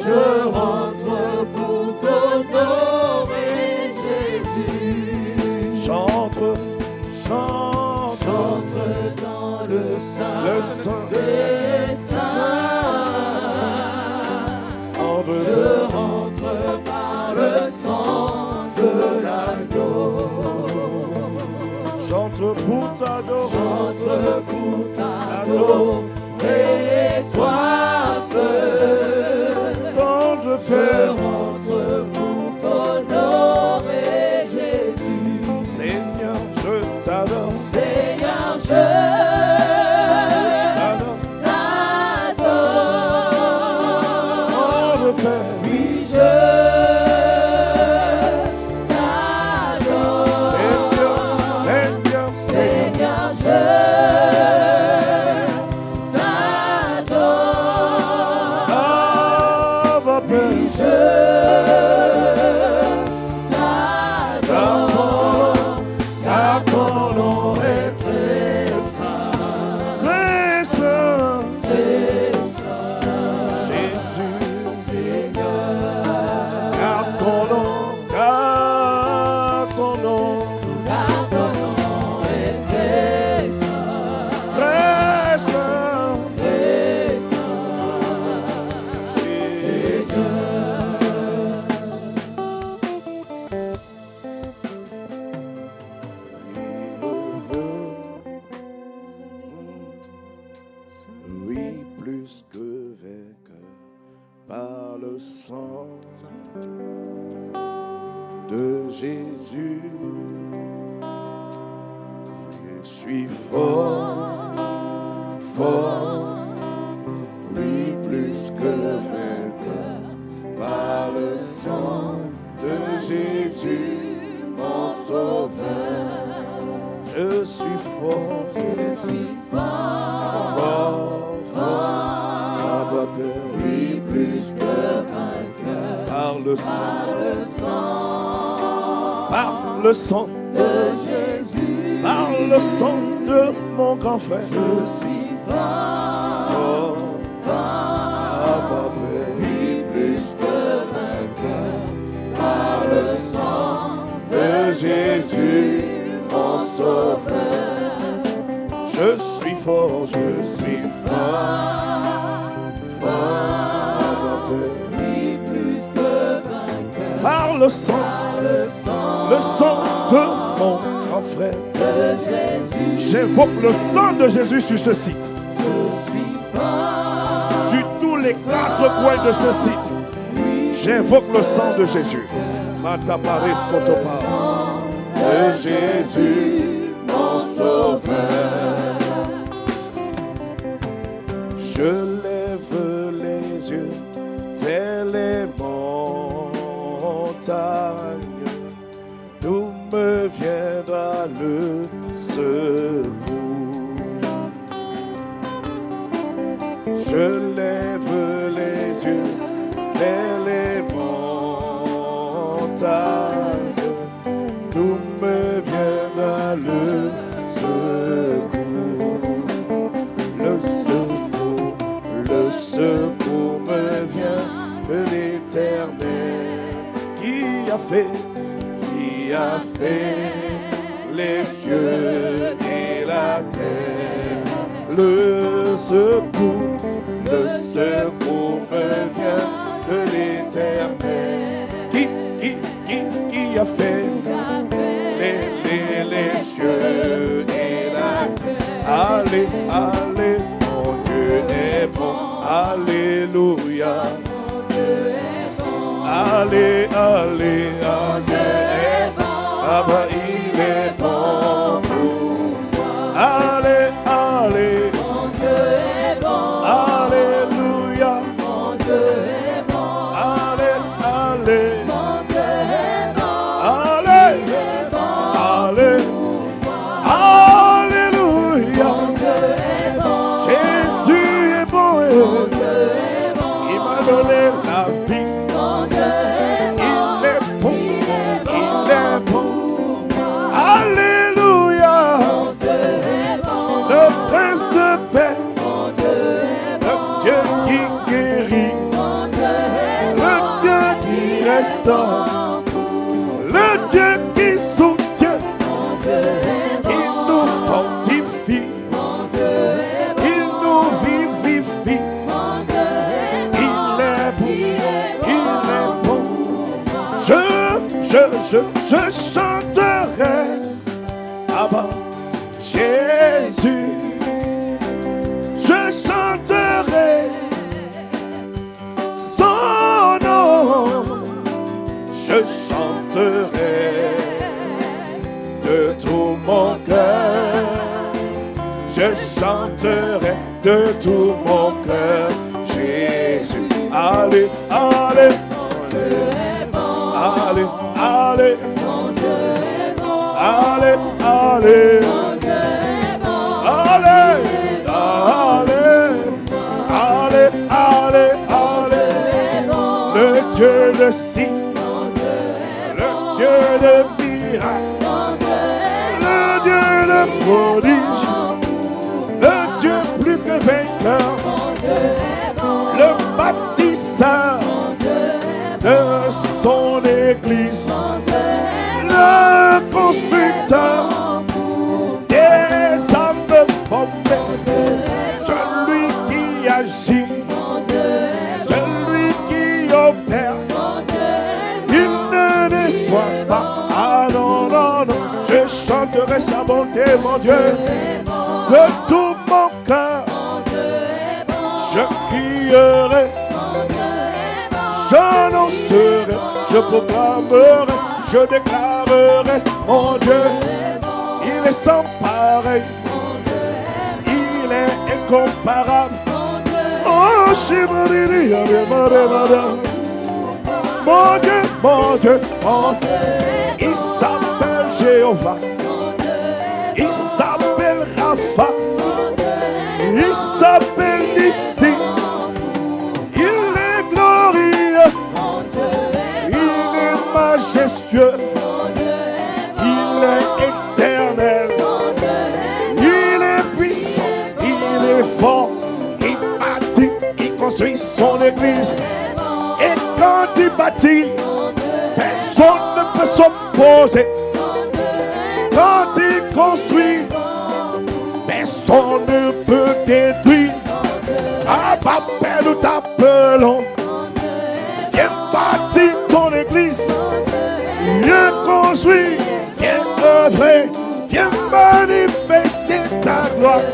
Je rentre pour t'honorer, Jésus. J'entre dans le sein le sein des saints. Je rentre par le sang de l'agneau. J'entre pour t'adorer, toi seul. Tant de Je paix. rentre pour t'honorer, Jésus. Seigneur, je t'adore. Seigneur, je T'adore. t'adore. Tant de paix. Oui, je t'adore. Seigneur, Seigneur, Seigneur, je t'adore. Ah, ma paix. Oui, je t'adore. Car ton nom est très saint. Très saint. Très saint. Jésus, Seigneur, car ton nom, car ton nom, car ton nom est très saint. très saint. Très saint. Jésus. Oui, plus que vainqueur par le sang de Jésus. Je suis fort, fort, oui, plus que vainqueur par le sang de Jésus, mon sauveur. Je suis fort, Je suis fort, fort, fort, abatteur, oui, plus que vainqueur. par le sang, Par le sang par le sang, de Jésus, par le sang de mon grand frère. je suis fort, Fort, abatteur, oui, plus que vainqueur. Par le sang de Jésus, mon sauveur. je suis fort, je suis fort, abatteur, Oui, plus que vainqueur. par le sang de mon grand frère. De Jésus, J'invoque le sang de Jésus sur ce site, je suis fort, sur tous les 4 coins de ce site. J'invoque le sang de Jésus. Mataparis kotopa. de Jésus, mon sauveur. Je lève les yeux vers les montagnes, d'où me viendra le secours. Je lève les yeux vers les montagnes, d'où me viendra le secours. Le secours me vient de l'Éternel qui a fait les cieux et la terre. Le secours me vient de l'Éternel qui a fait les cieux et la terre. Allez, allez, mon Dieu est bon. Alléluia. Allez, allez, mon Dieu est bon. Ah bah, il est bon pour moi. Allez, allez, Mon Dieu est bon, alléluia. mon Dieu est bon, Allez, allez, mon Dieu est bon, allez, il est bon allez, pour moi. alléluia. Mon Dieu est bon, Jésus est bon. mon Dieu est bon, Il m'a donné la vie. mon Dieu est bon, Il est bon. il est bon, Il est bon. pour moi. Alléluia. Mon Dieu est bon, Le prince de paix. mon Dieu est bon, Le Dieu qui guérit. mon Dieu est restaure, le Dieu qui soutient, il nous fortifie, il nous vivifie, il est bon, je chanterai avant Jésus, je chanterai son nom, je chanterai de tout mon cœur, je chanterai de tout mon cœur Jésus. Allez, allez, allez, allez, allez, allez, allez, allez, allez, le Dieu de signe, le Dieu de miracle, le Dieu de prodige, le Dieu plus que vainqueur, le bâtisseur de son église, le constructeur des âmes formées, celui qui agit, celui qui opère, il ne déçoit pas. Ah non, non, non, je chanterai sa bonté, mon Dieu, de tout mon cœur, je crierai, j'annoncerai, je proclamerai, je déclarerai, mon Dieu, il est sans pareil, il est incomparable. Oh, Shimariri, mon Dieu, mon Dieu, mon Dieu, il s'appelle Jéhovah, il s'appelle Rapha, il s'appelle Nissi, il est glorieux, il est majestueux, il est éternel, il est puissant, il est fort, il bâtit, il construit son église. Et quand il bâtit, personne ne peut s'opposer. Quand il construit, personne ne peut détruire. À Babel nous t'appelons, viens bâtir ton église, viens construire, viens œuvrer, viens manifester ta gloire,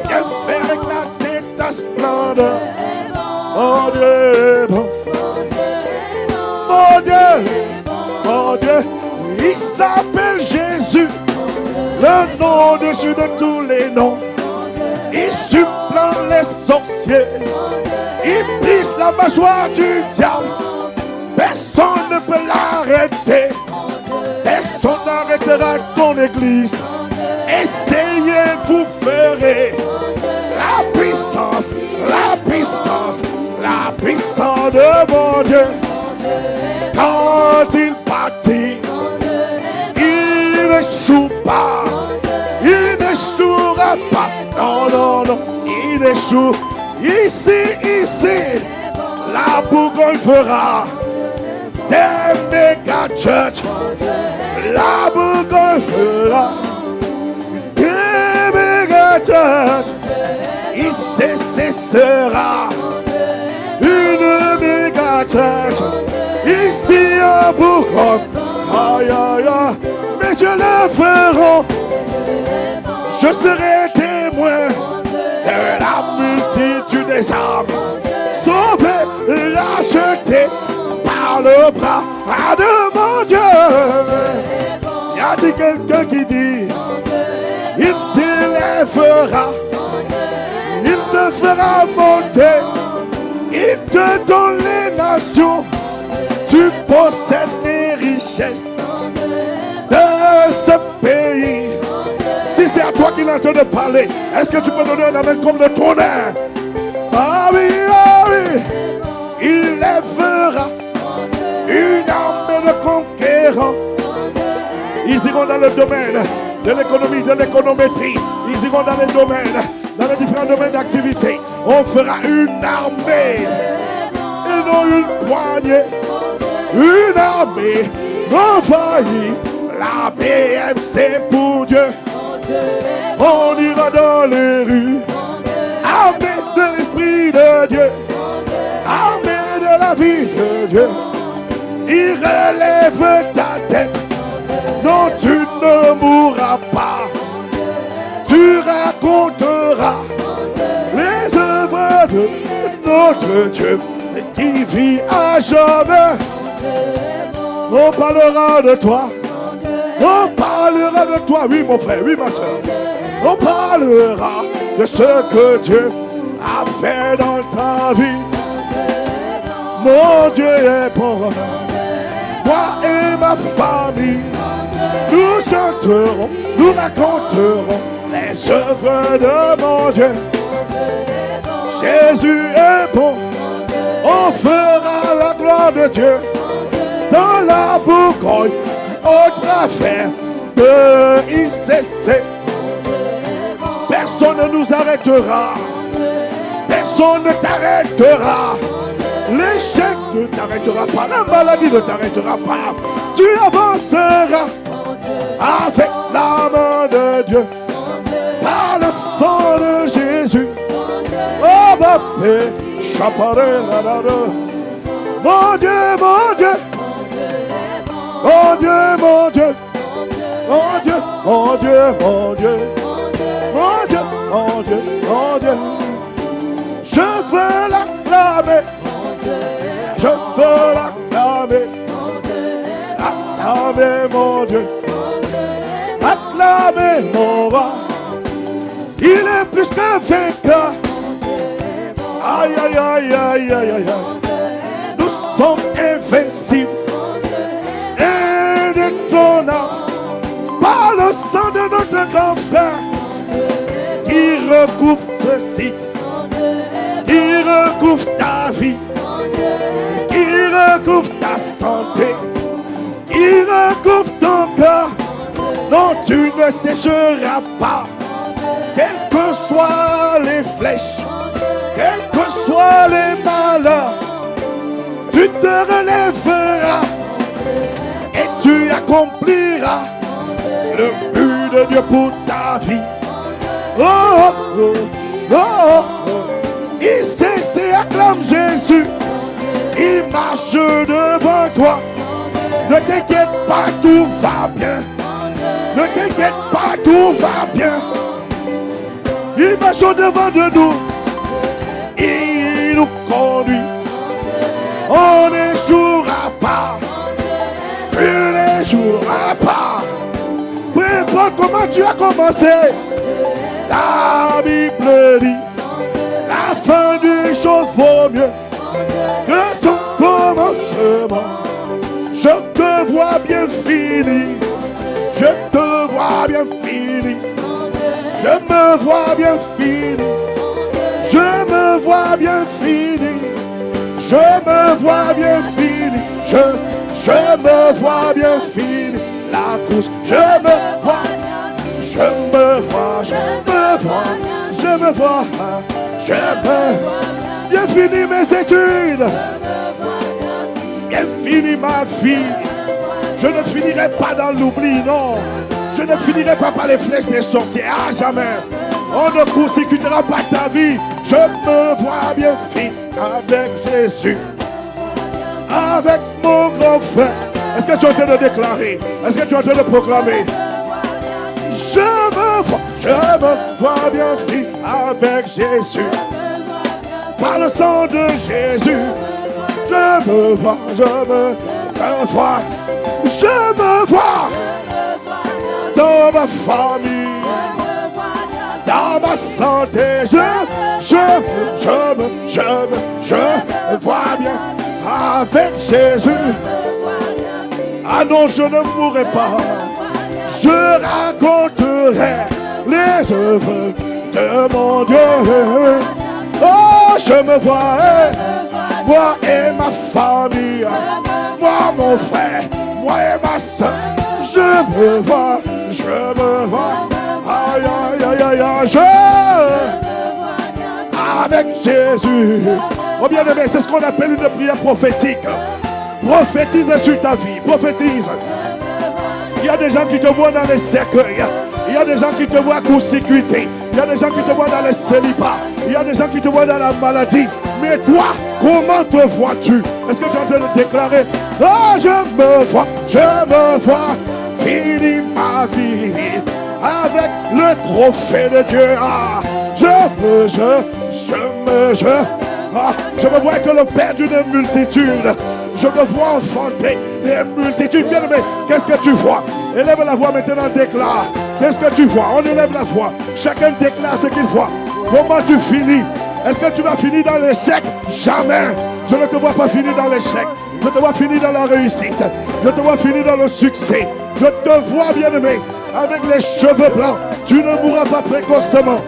viens faire éclater ta splendeur. Oh Dieu, mon Dieu, mon Dieu, il s'appelle Jésus, le nom au-dessus de tous les noms. Il supplante les sorciers, il brise la mâchoire du diable. Personne ne peut l'arrêter, personne n'arrêtera ton église. Essayez, vous ferez. La puissance, la puissance, la puissance de mon Dieu. Quand il bâtit, il n'échoue pas, il n'échouera pas. Non, non, non, il échoue. Ici, ici, la Bourgogne fera des méga church. La Bourgogne fera des méga church. Ici, ce sera une méga church. Ici à Bourgogne, aïe aïe aïe, mes yeux le feront. Je serai témoin de la multitude des âmes, sauvés, rachetés par le bras de mon Dieu. Y a-t-il quelqu'un qui dit, il t'élèvera, il te fera monter, il te donne les nations. Tu possèdes les richesses de ce pays. Si c'est à toi qu'il est en train de parler, est-ce que tu peux donner un amen comme le tonnerre? Ah oui, ah oui. Il lèvera une armée de conquérants. Ils iront dans le domaine de l'économie, de l'économétrie. Ils iront dans les domaines, dans les différents domaines d'activité. On fera une armée et non une poignée. une armée envahie. La BF c'est pour Dieu. On ira dans les rues, armé de l'Esprit de Dieu, armé de la vie de Dieu. Il relève ta tête, non tu ne mourras pas. Tu raconteras les œuvres de notre Dieu qui vit à jamais. On parlera de toi. On parlera de toi, oui mon frère, oui ma soeur. On parlera de ce que Dieu a fait dans ta vie. Mon Dieu est bon. Moi et ma famille, nous chanterons, nous raconterons les œuvres de mon Dieu. Jésus est bon. On fera la gloire de Dieu dans la Bourgogne. Autre affaire de ICC. Personne ne nous arrêtera. Personne ne t'arrêtera. L'échec ne t'arrêtera pas. La maladie ne t'arrêtera pas. Tu avanceras avec la main de Dieu. Par le sang de Jésus. Oh ma paix. Mon Dieu, mon Dieu. Mon Dieu, mon Dieu, mon Dieu, mon Dieu, mon Dieu, mon Dieu, mon Dieu, mon Dieu. Je veux l'acclamer, je veux l'acclamer, acclamer mon Dieu, acclamer mon roi. Il est plus qu'un vainqueur. Aïe, aïe, aïe, aïe, aïe, aïe. Nous sommes invincibles. Par le sang de notre grand frère qui recouvre ceci, qui recouvre ta vie, qui recouvre ta santé, qui recouvre ton cœur. Non, tu ne sécheras pas, quelles que soient les flèches, quels que soient les malheurs, tu te relèveras. Et tu accompliras le but de Dieu pour ta vie. Oh, oh, oh, oh, oh. ICC acclame Jésus. Il marche devant toi. Ne t'inquiète pas, tout va bien. Ne t'inquiète pas, tout va bien. Il marche devant de nous. Il nous conduit. On n'échouera pas. Tu n'échoueras pas. Peu importe comment tu as commencé. La Bible dit la fin d'une chose vaut mieux que son commencement. Je te vois bien fini. Je te vois bien fini. Je me vois bien fini. Je me vois bien fini. Je me vois bien fini. Je me vois bien fini la course. Je me vois bien fini mes études. Bien fini ma vie. Je ne finirai pas dans l'oubli, non. Je ne finirai pas par les flèches des sorciers, à jamais. On ne consécutera pas ta vie. Je me vois bien fini avec Jésus. Avec mon grand frère. Est-ce que tu es en train de déclarer? Est-ce que tu es en train de proclamer? Je me vois bien fini avec Jésus. Par le sang de Jésus. Je me vois. Dans ma famille. Dans ma santé. Je me vois bien avec Jésus. Ah non, je ne mourrai pas. Je raconterai les œuvres de mon Dieu. Oh, je me vois, moi et ma famille, moi mon frère, moi et ma soeur. Je me vois, aïe, aïe, aïe, aïe, avec Jésus. Oh bien aimé, c'est ce qu'on appelle une prière prophétique. Prophétise sur ta vie. Prophétise. Il y a des gens qui te voient dans les cercueils. Il y a des gens qui te voient court-circuité. Il y a des gens qui te voient dans le célibat. Il y a des gens qui te voient dans la maladie. Mais toi, comment te vois-tu? Est-ce que tu es en train de déclarer: oh, je me vois finir ma vie avec le trophée de Dieu. Ah, je me vois être le père d'une multitude. Je me vois enfanter des multitudes. Bien aimé, qu'est-ce que tu vois? Élève la voix maintenant, déclare. Qu'est-ce que tu vois? On élève la voix. Chacun déclare ce qu'il voit. Comment tu finis? Est-ce que tu vas finir dans l'échec? Jamais. Je ne te vois pas finir dans l'échec. Je te vois finir dans la réussite. Je te vois finir dans le succès. Je te vois, bien aimé, avec les cheveux blancs. Tu ne mourras pas précocement.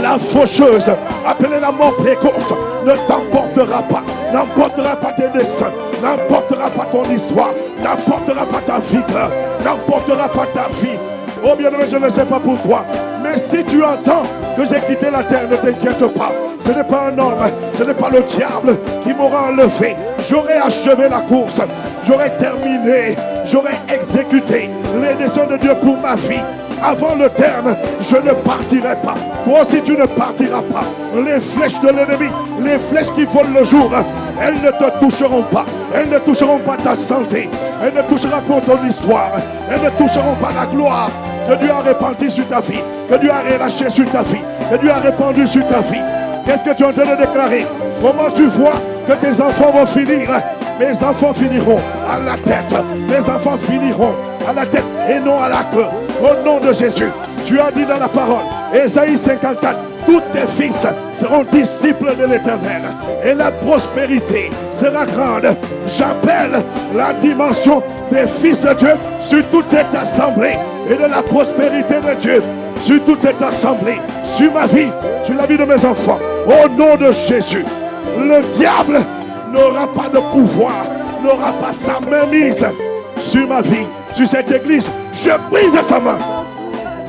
La faucheuse, appelée la mort précoce, ne t'emportera pas, n'emportera pas tes destins, n'emportera pas ton histoire, n'emportera pas ta vigueur, n'emportera pas ta vie. Oh bien-aimé, je ne sais pas pour toi, mais si tu entends que j'ai quitté la terre, ne t'inquiète pas. Ce n'est pas un homme, ce n'est pas le diable qui m'aura enlevé. J'aurai achevé la course, j'aurai terminé, j'aurai exécuté les desseins de Dieu pour ma vie. Avant le terme, je ne partirai pas. Toi aussi, tu ne partiras pas. Les flèches de l'ennemi, les flèches qui volent le jour, elles ne te toucheront pas. Elles ne toucheront pas ta santé. Elles ne toucheront pas ton histoire. Elles ne toucheront pas la gloire que Dieu a répandue sur ta vie, que Dieu a relâché sur ta vie, que Dieu a répandu sur ta vie. Qu'est-ce que tu es en train de déclarer? Comment tu vois que tes enfants vont finir? Mes enfants finiront à la tête. Mes enfants finiront à la tête et non à la queue. Au nom de Jésus, tu as dit dans la parole, Ésaïe 54, tous tes fils seront disciples de l'Éternel et la prospérité sera grande. J'appelle la dimension des fils de Dieu sur toute cette assemblée et de la prospérité de Dieu sur toute cette assemblée, sur ma vie, sur la vie de mes enfants. Au nom de Jésus, le diable n'aura pas de pouvoir, n'aura pas sa main mise sur ma vie, sur cette église. Je brise sa main.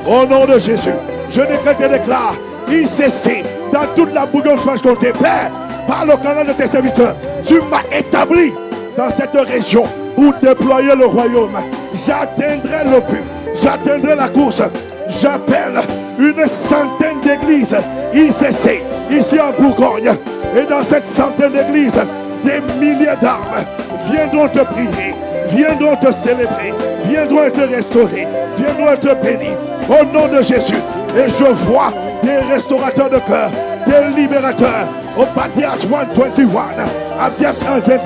Au nom de Jésus, je décrète et déclare ICC dans toute la Bourgogne-Franche-Comté. Père, par le canal de tes serviteurs, tu m'as établi dans cette région pour déployer le royaume. J'atteindrai le but, j'atteindrai la course. J'appelle une centaine d'églises ICC ici en Bourgogne. Et dans cette centaine d'églises, des milliers d'âmes viendront te prier, viendront te célébrer, viendront te restaurer, viendront te bénir. Au nom de Jésus. Et je vois des restaurateurs de cœur, des libérateurs. Au Badias 121, Abdias 121,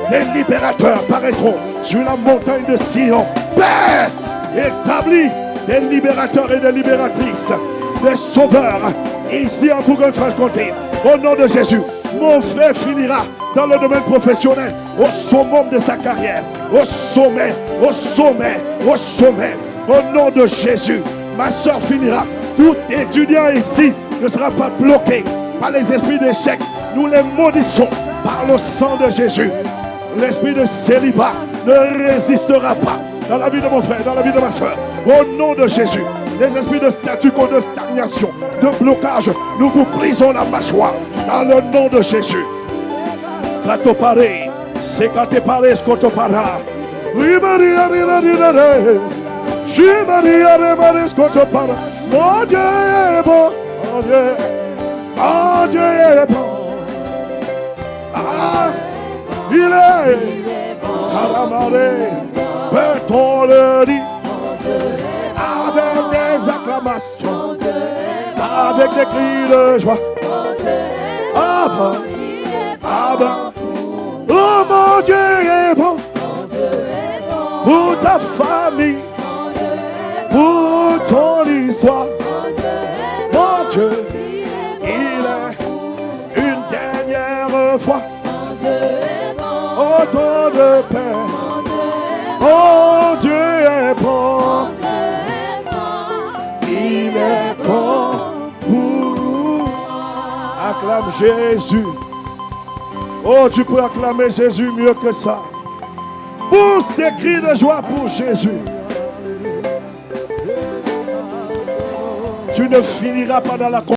des libérateurs paraîtront sur la montagne de Sion. Père, établis des libérateurs et des libératrices, des sauveurs, ici en Bourgogne-Franche-Comté. Au nom de Jésus, mon frère finira dans le domaine professionnel au summum de sa carrière, au sommet, au sommet, au sommet. Au nom de Jésus, ma soeur finira. Tout étudiant ici ne sera pas bloqué par les esprits d'échec. Nous les maudissons par le sang de Jésus. L'esprit de célibat ne résistera pas dans la vie de mon frère, dans la vie de ma soeur. Au nom de Jésus, les esprits de statu quo, de stagnation, de blocage, nous vous brisons la mâchoire dans le nom de Jésus. Quand paré, c'est quand tu paré, ce qu'on te parle. Oui, Maria, je Maria, ce qu'on te parle. Mon Dieu est bon, mon Dieu est bon. Ah, il est Caramaré, peut-on le dire avec des acclamations, avec des cris de joie. Abba, Abba, oh mon Dieu est bon pour ta famille, pour ton histoire. Mon Dieu, il est une dernière fois. Oh, ton de paix. Oh, Dieu est bon. Il est bon. Acclame Jésus. Oh, tu peux acclamer Jésus mieux que ça. Pousse des cris de joie pour Jésus. Tu ne finiras pas dans la